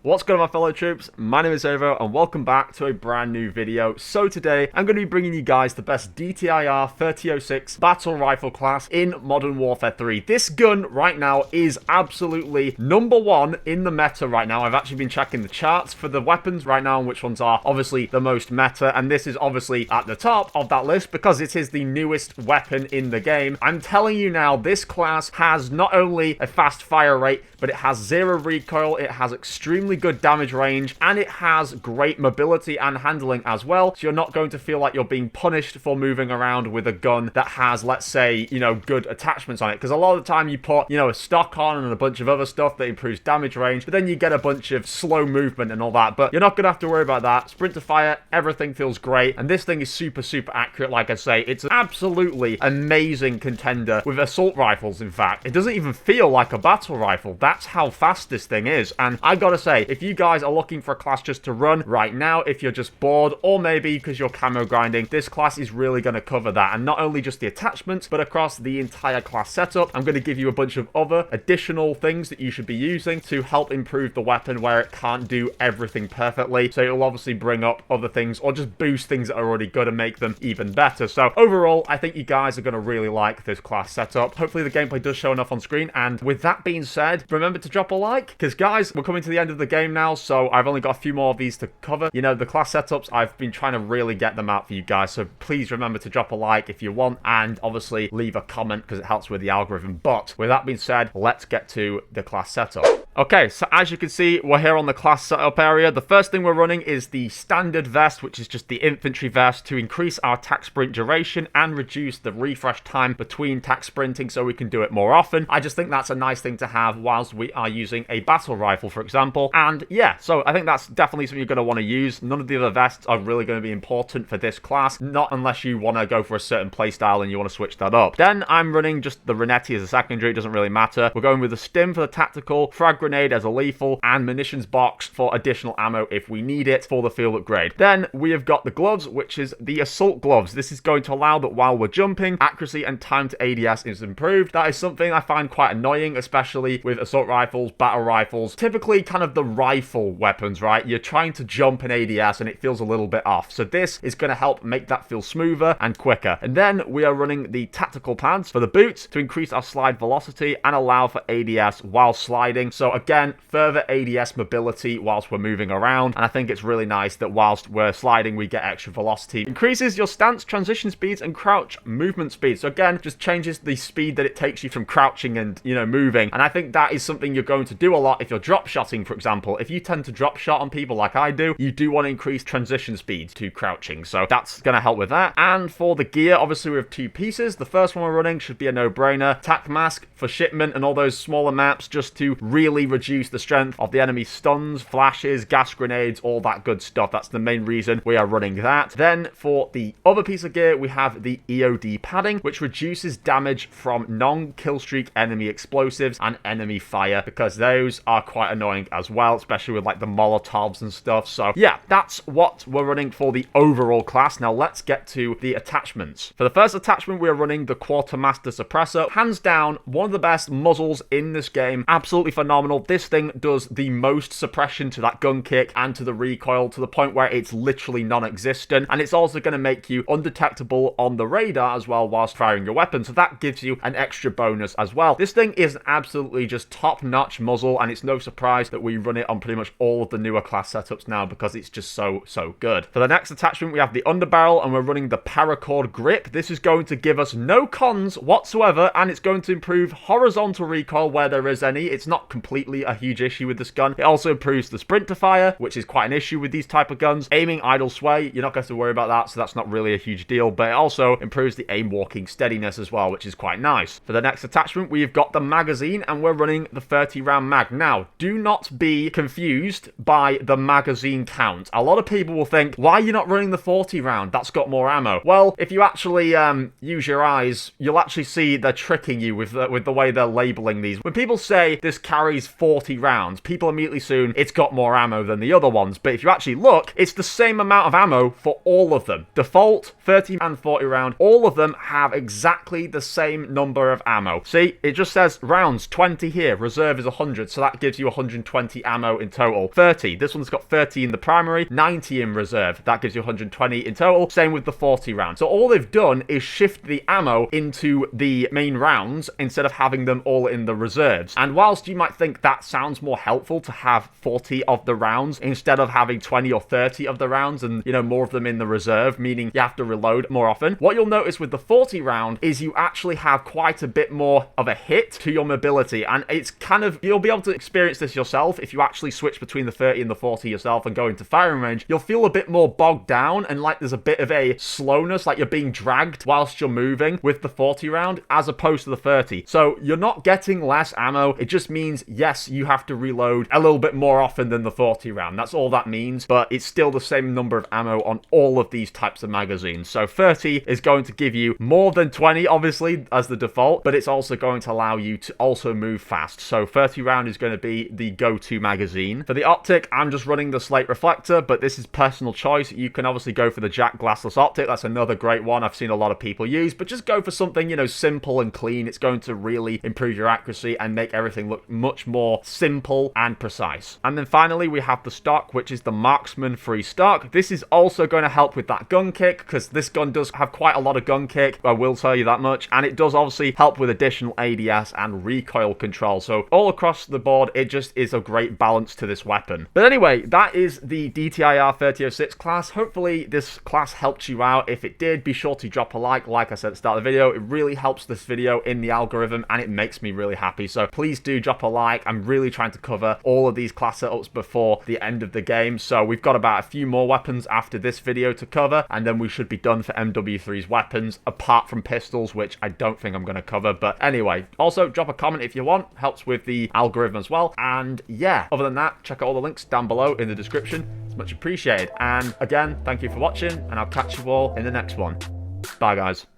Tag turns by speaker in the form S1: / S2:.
S1: What's going on, my fellow troops? My name is Xavvo and welcome back to a brand new video. So today I'm going to be bringing you guys the best DTIR 3006 battle rifle class in Modern Warfare 3. This gun right now is absolutely number one in the meta right now. I've actually been checking the charts for the weapons right now and which ones are obviously the most meta, and this is obviously at the top of that list because it is the newest weapon in the game. I'm telling you now, this class has not only a fast fire rate, but it has zero recoil, it has extremely good damage range, and it has great mobility and handling as well. So you're not going to feel like you're being punished for moving around with a gun that has, let's say, you know, good attachments on it. Because a lot of the time you put, you know, a stock on and a bunch of other stuff that improves damage range, but then you get a bunch of slow movement and all that. But you're not going to have to worry about that. Sprint to fire, everything feels great. And this thing is super accurate. Like I say, it's an absolutely amazing contender with assault rifles, in fact. It doesn't even feel like a battle rifle. That's how fast this thing is. And I gotta say, if you guys are looking for a class just to run right now, if you're just bored, or maybe because you're camo grinding, this class is really going to cover that. And not only just the attachments, but across the entire class setup. I'm going to give you a bunch of other additional things that you should be using to help improve the weapon where it can't do everything perfectly. So it'll obviously bring up other things or just boost things that are already good and make them even better. So overall, I think you guys are going to really like this class setup. Hopefully the gameplay does show enough on screen. And with that being said, remember to drop a like, because guys, we're coming to the end of the game now, so I've only got a few more of these to cover. You know, the class setups, I've been trying to really get them out for you guys, so please remember to drop a like if you want, and obviously leave a comment because it helps with the algorithm. But with that being said, let's get to the class setup. Okay, so as you can see, we're here on the class setup area. The first thing we're running is the standard vest, which is just the infantry vest to increase our tac sprint duration and reduce the refresh time between tac sprinting so we can do it more often. I just think that's a nice thing to have whilst we are using a battle rifle, for example. And yeah, so I think that's definitely something you're going to want to use. None of the other vests are really going to be important for this class, not unless you want to go for a certain playstyle and you want to switch that up. Then I'm running just the Renetti as a secondary. It doesn't really matter. We're going with the stim for the tactical, frag grenade as a lethal, and munitions box for additional ammo if we need it for the field upgrade. Then we have got the gloves, which is the assault gloves. This is going to allow that while we're jumping, accuracy and time to ADS is improved. That is something I find quite annoying, especially with assault rifles, battle rifles, typically kind of the rifle weapons, right? You're trying to jump in ADS and it feels a little bit off. So this is going to help make that feel smoother and quicker. And then we are running the tactical pads for the boots to increase our slide velocity and allow for ADS while sliding. So again, further ADS mobility whilst we're moving around. And I think it's really nice that whilst we're sliding, we get extra velocity. Increases your stance, transition speeds, and crouch movement speed. So again, just changes the speed that it takes you from crouching and, you know, moving. And I think that is something you're going to do a lot if you're drop shotting, for example. If you tend to drop shot on people like I do, you do want to increase transition speed to crouching. So that's going to help with that. And for the gear, obviously we have two pieces. The first one we're running should be a no-brainer. Tac mask for shipment and all those smaller maps just to really reduce the strength of the enemy stuns, flashes, gas grenades, all that good stuff. That's the main reason we are running that. Then for the other piece of gear, we have the EOD padding, which reduces damage from non-killstreak enemy explosives and enemy fire, because those are quite annoying as well, especially with like the Molotovs and stuff. So yeah, that's what we're running for the overall class. Now let's get to the attachments. For the first attachment, we're running the Quartermaster Suppressor. Hands down, one of the best muzzles in this game. Absolutely phenomenal. This thing does the most suppression to that gun kick and to the recoil to the point where it's literally non-existent, and it's also going to make you undetectable on the radar as well whilst firing your weapon, so that gives you an extra bonus as well. This thing is an absolutely just top-notch muzzle, and it's no surprise that we run it on pretty much all of the newer class setups now because it's just so good. For the next attachment, we have the underbarrel, and we're running the paracord grip. This is going to give us no cons whatsoever, and it's going to improve horizontal recoil where there is any. It's not completely a huge issue with this gun. It also improves the sprint to fire, which is quite an issue with these type of guns. Aiming idle sway, you're not going to have to worry about that, so that's not really a huge deal, but it also improves the aim walking steadiness as well, which is quite nice. For the next attachment, we've got the magazine, and we're running the 30 round mag. Now, do not be confused by the magazine count. A lot of people will think, why are you not running the 40 round? That's got more ammo. Well, if you actually use your eyes, you'll actually see they're tricking you with the way they're labeling these. When people say this carries is 40 rounds, people immediately assume it's got more ammo than the other ones. But if you actually look, it's the same amount of ammo for all of them. Default, 30 and 40 round, all of them have exactly the same number of ammo. See, it just says rounds 20 here, reserve is 100, so that gives you 120 ammo in total. 30, this one's got 30 in the primary, 90 in reserve, that gives you 120 in total. Same with the 40 round. So all they've done is shift the ammo into the main rounds instead of having them all in the reserves. And whilst you might think that sounds more helpful to have 40 of the rounds instead of having 20 or 30 of the rounds and, you know, more of them in the reserve, meaning you have to reload more often, what you'll notice with the 40 round is you actually have quite a bit more of a hit to your mobility. And it's kind of, you'll be able to experience this yourself if you actually switch between the 30 and the 40 yourself and go into firing range. You'll feel a bit more bogged down and like there's a bit of a slowness, like you're being dragged whilst you're moving with the 40 round as opposed to the 30. So you're not getting less ammo. It just means, yes, you have to reload a little bit more often than the 40 round. That's all that means, but it's still the same number of ammo on all of these types of magazines. So 30 is going to give you more than 20, obviously, as the default, but it's also going to allow you to also move fast. So 30 round is going to be the go-to magazine. For the optic, I'm just running the slate reflector, but this is personal choice. You can obviously go for the jack glassless optic. That's another great one I've seen a lot of people use, but just go for something, you know, simple and clean. It's going to really improve your accuracy and make everything look much more simple and precise. And then finally, we have the stock, which is the marksman free stock. This is also going to help with that gun kick because this gun does have quite a lot of gun kick, I will tell you that much, and it does obviously help with additional ADS and recoil control. So all across the board, it just is a great balance to this weapon. But anyway, that is the DTIR 3006 class. Hopefully this class helped you out. If it did, be sure to drop a like I said at the start of the video. It really helps this video in the algorithm and it makes me really happy. So please do drop a like. I'm really trying to cover all of these class setups before the end of the game. So we've got about a few more weapons after this video to cover, and then we should be done for MW3's weapons, apart from pistols, which I don't think I'm going to cover. But anyway, also drop a comment if you want. Helps with the algorithm as well. And yeah, other than that, check out all the links down below in the description. It's much appreciated. And again, thank you for watching, and I'll catch you all in the next one. Bye, guys.